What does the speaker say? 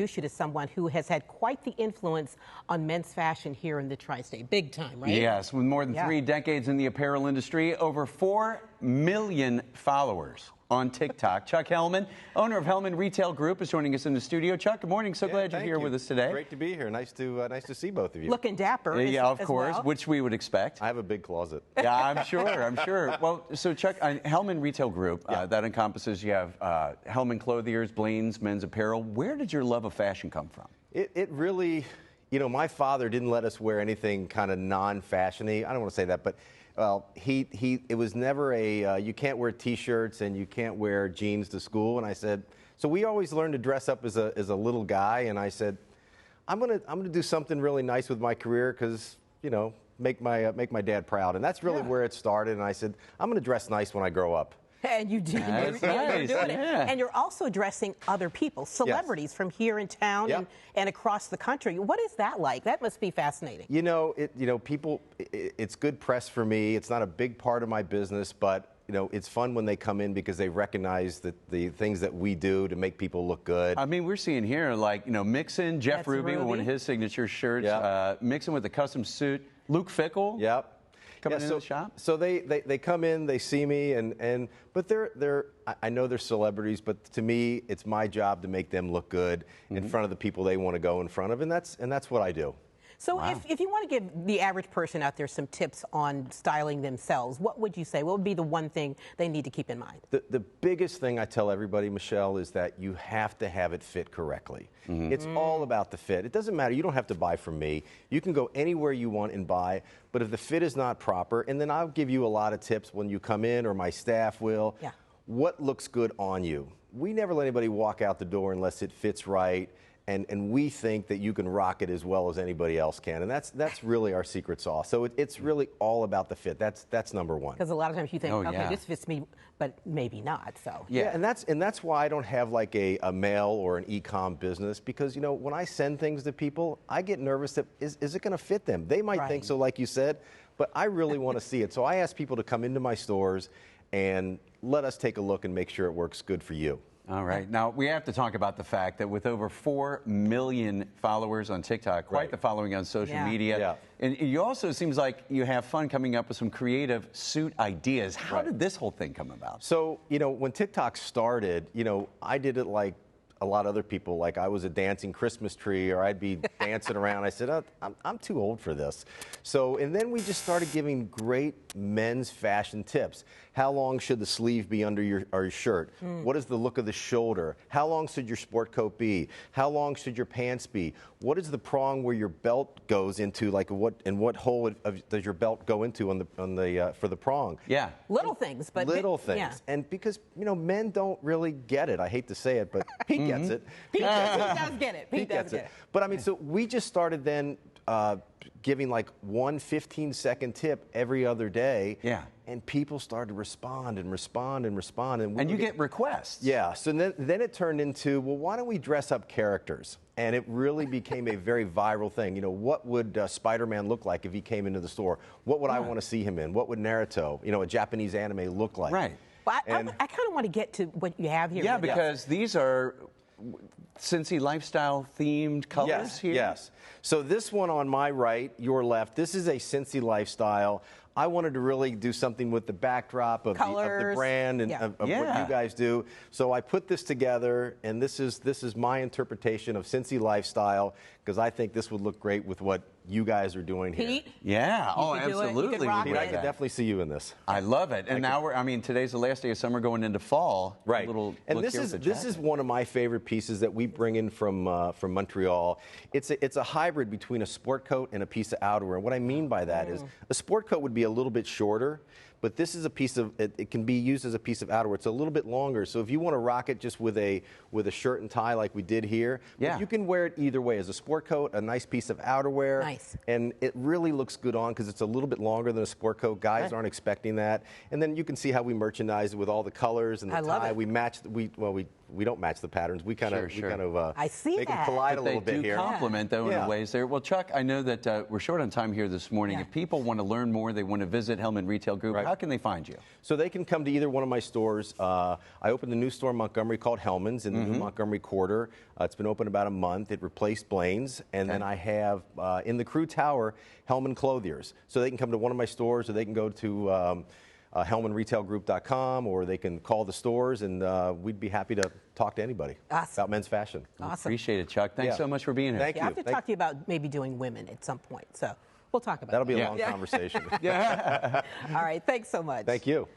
introduce you to someone who has had quite the influence on men's fashion here in the tri-state. Big time, right? Yes, with more than 3 decades in the apparel industry, over 4 million followers on TikTok. Chuck Hellman, owner of Hellman Retail Group, is joining us in the studio. Chuck, good morning. So glad you're here with us today. Great to be here. Nice to see both of you. Looking dapper. Yeah, of course, well. which we would expect. I have a big closet. Yeah, I'm sure. I'm sure. Well, so Chuck, Hellman Retail Group, that encompasses, you have Hellman Clothiers, Blaine's, men's apparel. Where did your love of fashion come from? It really, you know, my father didn't let us wear anything kind of non-fashiony. I don't want to say that, but well, it was never a, you can't wear T-shirts and you can't wear jeans to school. And I said, so we always learned to dress up as a little guy. And I said, I'm gonna do something really nice with my career because, you know, make my dad proud. And that's really where it started. And I said, I'm gonna dress nice when I grow up. And you did. That's You're nice. doing it. Yeah. And you're also addressing other people, celebrities from here in town and across the country. What is that like? That must be fascinating. You know, people, it's good press for me. It's not a big part of my business, but you know, it's fun when they come in because they recognize the things that we do to make people look good. I mean, we're seeing here, like, you know, mixing Jeff Ruby with one of his signature shirts, mixing with the custom suit, Luke Fickle. Yep. Coming into the shop? So they come in, they see me, but I know they're celebrities, but to me, it's my job to make them look good in front of the people they want to go in front of, and that's what I do. So if you want to give the average person out there some tips on styling themselves, what would you say? What would be the one thing they need to keep in mind? The biggest thing I tell everybody, Michelle, is that you have to have it fit correctly. It's all about the fit. It doesn't matter. You don't have to buy from me. You can go anywhere you want and buy, but if the fit is not proper, and then I'll give you a lot of tips when you come in, or my staff will, what looks good on you. We never let anybody walk out the door unless it fits right. And we think that you can rock it as well as anybody else can, and that's really our secret sauce. So it's really all about the fit. That's number one. Because a lot of times you think, okay, this fits me, but maybe not. So and that's why I don't have like a mail or an e-com business, because you know, when I send things to people, I get nervous that is it going to fit them? They might think so, like you said, but I really want to see it. So I ask people to come into my stores and let us take a look and make sure it works good for you. All right. Now, we have to talk about the fact that with over 4 million followers on TikTok, quite the following on social media, and you also, it seems like you have fun coming up with some creative suit ideas. How did this whole thing come about? So, you know, when TikTok started, you know, I did it like a lot of other people. Like, I was a dancing Christmas tree, or I'd be dancing around. I said, oh, I'm too old for this. So, and then we just started giving great men's fashion tips. How long should the sleeve be under your shirt? What is the look of the shoulder? How long should your sport coat be? How long should your pants be? What is the prong where your belt goes into? Like, what hole does your belt go into on the for the prong? Yeah, little things, but little things. And because you know, men don't really get it. I hate to say it, but Pete gets it. Pete does get it. Pete gets it. But I mean, so we just started then giving like one 15-second tip every other day. Yeah. And people started to respond and respond and respond. And you get requests. Yeah. So then it turned into, well, why don't we dress up characters? And it really became a very viral thing. You know, what would Spider-Man look like if he came into the store? What would I want to see him in? What would Naruto, you know, a Japanese anime, look like? Right. Well, I kind of want to get to what you have here. Yeah, because these are Cincy Lifestyle themed colors here? Yes. So this one on my right, your left, this is a Cincy Lifestyle. I wanted to really do something with the backdrop of the brand and of what you guys do. So I put this together, and this is my interpretation of Cincy Lifestyle, because I think this would look great with what you guys are doing here. Pete? Yeah. Oh, absolutely. Pete, I could definitely see you in this. I love it. And now I mean, today's the last day of summer, going into fall. Right. And this is one of my favorite pieces that we bring in from Montreal. It's a hybrid between a sport coat and a piece of outerwear. And what I mean by that is a sport coat would be a little bit shorter, but this is a piece of it can be used as a piece of outerwear. It's a little bit longer, so if you want to rock it just with a shirt and tie like we did here, you can wear it either way, as a sport coat, a nice piece of outerwear. Nice. And it really looks good on because it's a little bit longer than a sport coat. Guys aren't expecting that. And then you can see how we merchandise it with all the colors and the tie. We match we don't match the patterns. We kind of I see make them collide a little bit here. They do complement though in ways there. Well, Chuck, I know that we're short on time here this morning. If people want to learn more, they want to visit Hellman Retail Group. how can they find you? So they can come to either one of my stores. I opened a new store in Montgomery called Hellman's in the new Montgomery quarter. It's been open about a month. It replaced Blaine's. And then I have, in the Crew Tower, Hellman Clothiers. So they can come to one of my stores, or they can go to HellmanRetailGroup.com, or they can call the stores, and we'd be happy to talk to anybody about men's fashion. Awesome. Appreciate it, Chuck. Thanks so much for being here. Thank you. I have to talk to you about maybe doing women at some point, so we'll talk about That'll that. be a long conversation. All right, thanks so much. Thank you.